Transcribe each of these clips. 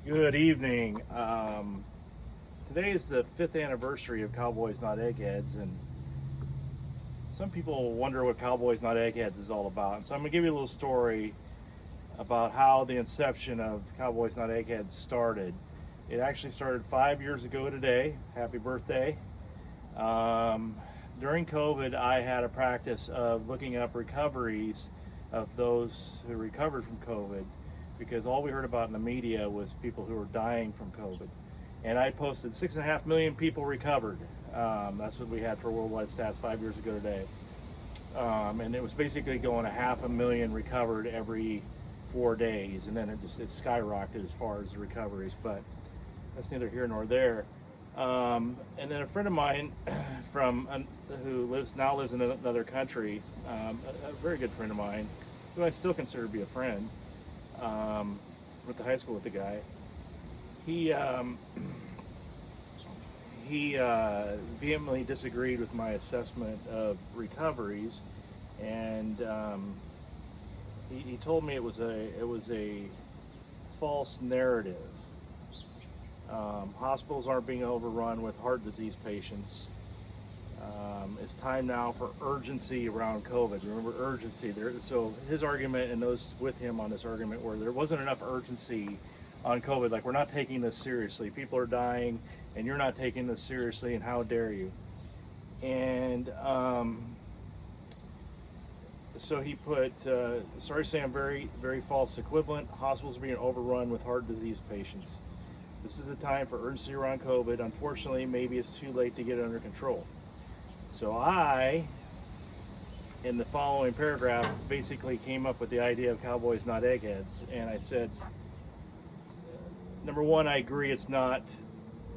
Good evening. Today is the 5th anniversary of Cowboys, Not Eggheads, and some people wonder what Cowboys, Not Eggheads is all about. And so I'm going to give you a little story about how the inception of Cowboys, Not Eggheads started. It actually started 5 years ago today. Happy birthday. During COVID, I had a practice of looking up recoveries of those who recovered from COVID, because all we heard about in the media was people who were dying from COVID. And I posted 6.5 million people recovered. That's what we had for worldwide stats 5 years ago today. And it was basically going 500,000 recovered every 4 days, and then it skyrocketed as far as the recoveries, but that's neither here nor there. And then a friend of mine who now lives in another country, a very good friend of mine, who I still consider to be a friend, went to high school with the guy. He vehemently disagreed with my assessment of recoveries, and he told me it was a false narrative. Hospitals aren't being overrun with heart disease patients. It's time now for urgency around COVID. Remember, urgency. So his argument and those with him on this argument were there wasn't enough urgency on COVID. Like, we're not taking this seriously. People are dying, and you're not taking this seriously, and how dare you? And so he put, sorry to say I'm very, very false equivalent. Hospitals are being overrun with heart disease patients. This is a time for urgency around COVID. Unfortunately, maybe it's too late to get it under control. So I, in the following paragraph, basically came up with the idea of Cowboys, Not Eggheads. And I said, number one, I agree it's not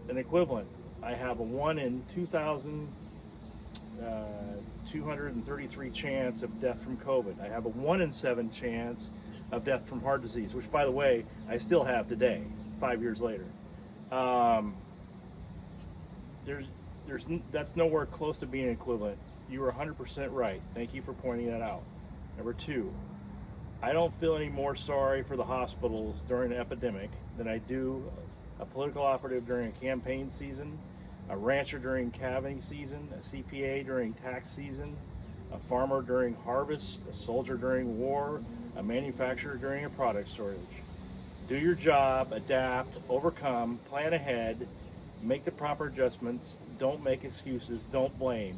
an equivalent. I have a 1 in 2,233 chance of death from COVID. I have a 1 in 7 chance of death from heart disease, which, by the way, I still have today, 5 years later. That's nowhere close to being equivalent. You were 100% right. Thank you for pointing that out. Number two, I don't feel any more sorry for the hospitals during an epidemic than I do a political operative during a campaign season, a rancher during calving season, a CPA during tax season, a farmer during harvest, a soldier during war, a manufacturer during a product shortage. Do your job, adapt, overcome, plan ahead, make the proper adjustments, don't make excuses, don't blame,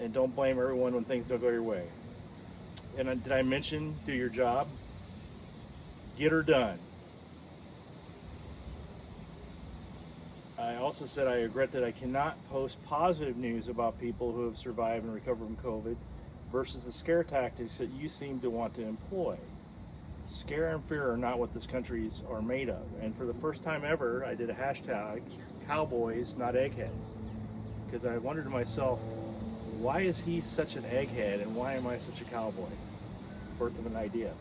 and don't blame everyone when things don't go your way. And did I mention do your job? Get her done. I also said I regret that I cannot post positive news about people who have survived and recovered from COVID versus the scare tactics that you seem to want to employ. Scare and fear are not what this countries are made of. And for the first time ever, I did a hashtag, Cowboys, Not Eggheads. Because I wondered to myself, why is he such an egghead and why am I such a cowboy? Birth of an idea.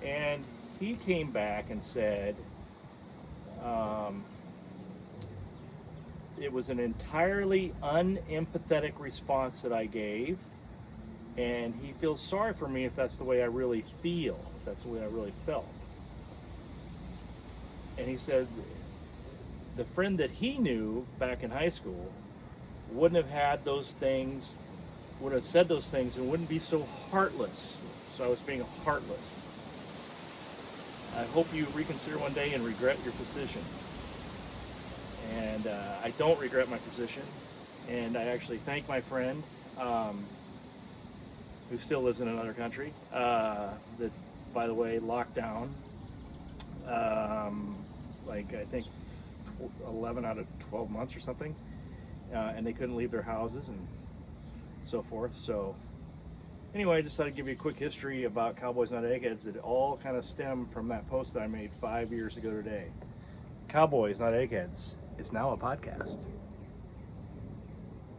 And he came back and said, it was an entirely unempathetic response that I gave, and he feels sorry for me if that's the way I really feel, if that's the way I really felt. And he said the friend that he knew back in high school wouldn't have had those things, would have said those things, and wouldn't be so heartless. So I was being heartless. I hope you reconsider one day and regret your position. And I don't regret my position. And I actually thank my friend, who still lives in another country, that, by the way, locked down, like I think 11 out of 12 months or something, and they couldn't leave their houses and so forth. So anyway, I just thought I'd give you a quick history about Cowboys, Not Eggheads. It all kind of stemmed from that post that I made 5 years ago today. Cowboys, Not Eggheads. It's now a podcast.